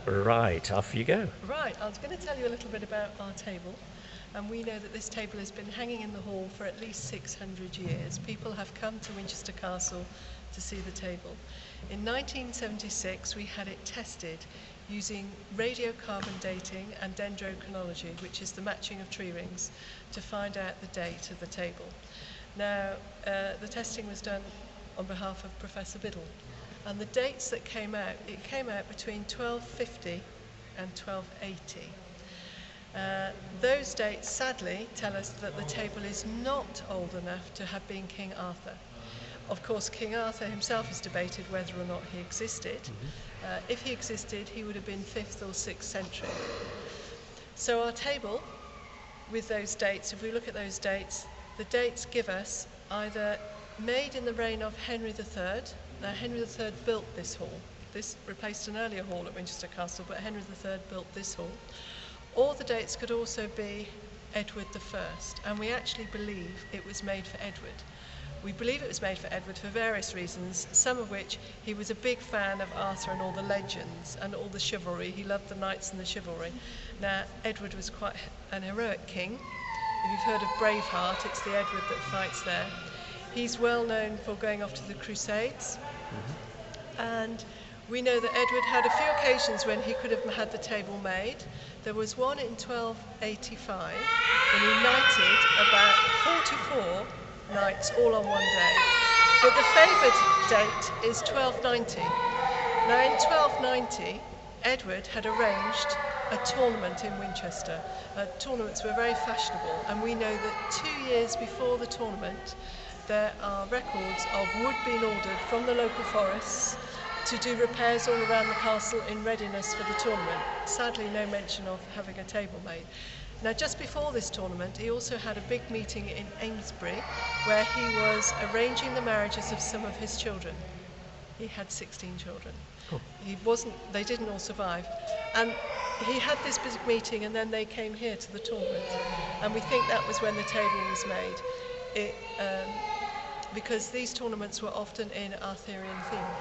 Right, off you go. Right, I was going to tell you a little bit about our table. And we know that this table has been hanging in the hall for at least 600 years. People have come to Winchester Castle to see the table. In 1976, we had it tested using radiocarbon dating and dendrochronology, which is the matching of tree rings, to find out the date of the table. Now, the testing was done on behalf of Professor Biddle. And the dates that came out, it came out between 1250 and 1280. Those dates, sadly, tell us that the table is not old enough to have been King Arthur. Of course, King Arthur himself is debated whether or not he existed. If he existed, he would have been 5th or 6th century. So our table, with those dates, if we look at those dates, the dates give us either made in the reign of Henry III. Now, Henry III built this hall. This replaced an earlier hall at Winchester Castle, but Henry III built this hall. Or the dates could also be Edward I, and we actually believe it was made for Edward. We believe it was made for Edward for various reasons, some of which he was a big fan of Arthur and all the legends and all the chivalry. He loved the knights and the chivalry. Now, Edward was quite an heroic king. If you've heard of Braveheart, it's the Edward that fights there. He's well known for going off to the Crusades. And we know that Edward had a few occasions when he could have had the table made. There was one in 1285 when he knighted about 44 knights all on one day. But the favoured date is 1290. Now, in 1290, Edward had arranged a tournament in Winchester. Tournaments were very fashionable, and we know that 2 years before the tournament, there are records of wood being ordered from the local forests to do repairs all around the castle in readiness for the tournament. Sadly, no mention of having a table made. Now, just before this tournament, he also had a big meeting in Amesbury where he was arranging the marriages of some of his children. He had 16 children. Cool. They didn't all survive. And he had this big meeting, and then they came here to the tournament. And we think that was when the table was made. Because these tournaments were often in Arthurian theme.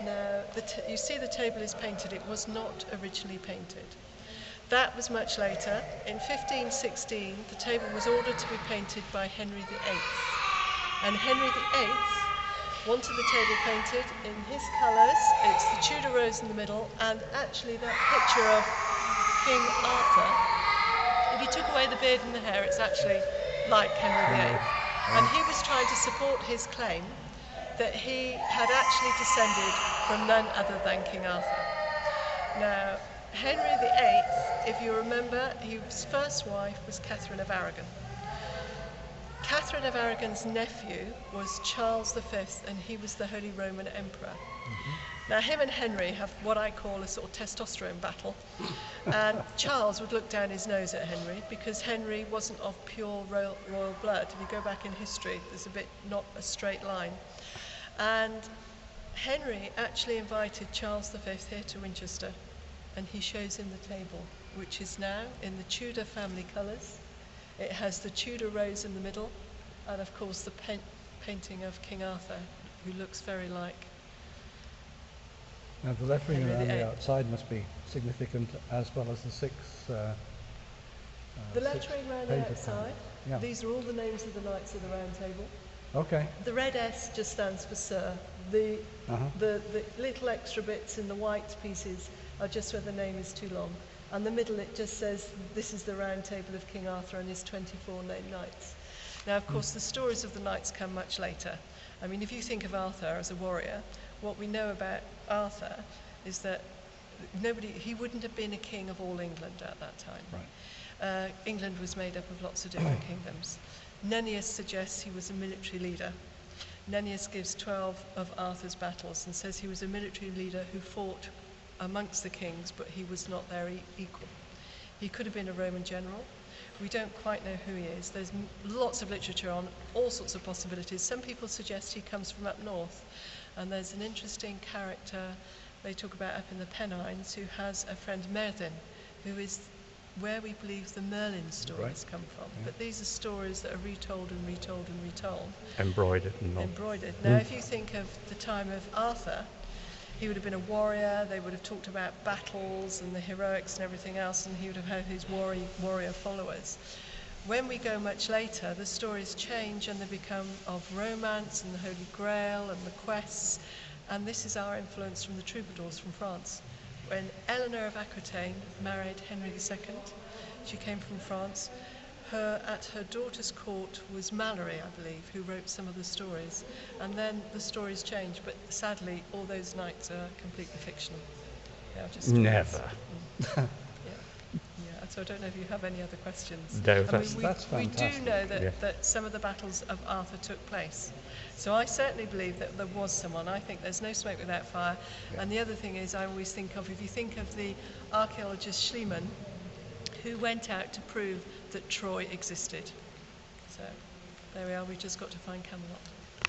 Now, you see the table is painted. It was not originally painted. That was much later. In 1516, the table was ordered to be painted by Henry VIII. And Henry VIII wanted the table painted in his colours. It's the Tudor rose in the middle, and actually that picture of King Arthur, if you took away the beard and the hair, it's actually like Henry VIII. And he was trying to support his claim that he had actually descended from none other than King Arthur. Now, Henry VIII, if you remember, his first wife was Catherine of Aragon. Catherine of Aragon's nephew was Charles V, and he was the Holy Roman Emperor. Now, him and Henry have what I call a sort of testosterone battle. And Charles would look down his nose at Henry because Henry wasn't of pure royal blood. If you go back in history, there's not a straight line. And Henry actually invited Charles V here to Winchester, and he shows him the table, which is now in the Tudor family colours. It has the Tudor rose in the middle, and of course the painting of King Arthur, who looks very like. Now the lettering Henry around VIII. the outside must be significant, as well as the six. The lettering around the painted outside, panels. Yeah. these are all the names of the Knights of the Round Table. Okay. The red S just stands for Sir. The little extra bits in the white pieces are just where the name is too long. And the middle, it just says, this is the Round Table of King Arthur and his 24 named knights. Now, of course, the stories of the knights come much later. I mean, if you think of Arthur as a warrior, what we know about Arthur is that he wouldn't have been a king of all England at that time. Right. England was made up of lots of different kingdoms. Nennius suggests he was a military leader. Nennius gives 12 of Arthur's battles and says he was a military leader who fought amongst the kings, but he was not their equal. He could have been a Roman general. We don't quite know who he is. There's lots of literature on all sorts of possibilities. Some people suggest he comes from up north, and there's an interesting character they talk about up in the Pennines who has a friend Merlin, who is where we believe the Merlin stories come from. Yeah. But these are stories that are retold and retold and retold. Embroidered and all. Embroidered. Now, if you think of the time of Arthur, he would have been a warrior. They would have talked about battles and the heroics and everything else, and he would have had his warrior followers. When we go much later, the stories change and they become of romance and the Holy Grail and the quests, and this is our influence from the troubadours from France. When Eleanor of Aquitaine married Henry II, she came from France. At her daughter's court was Mallory, I believe, who wrote some of the stories. And then the stories changed, but sadly, all those knights are completely fictional. They are just stories. Never. Yeah. Yeah. So I don't know if you have any other questions. No, that's we fantastic. do know that, Yeah. that some of the battles of Arthur took place. So I certainly believe that there was someone. I think there's no smoke without fire. Yeah. And the other thing is, I always think of, if you think of the archaeologist Schliemann, who went out to prove that Troy existed. So there we are, we've just got to find Camelot.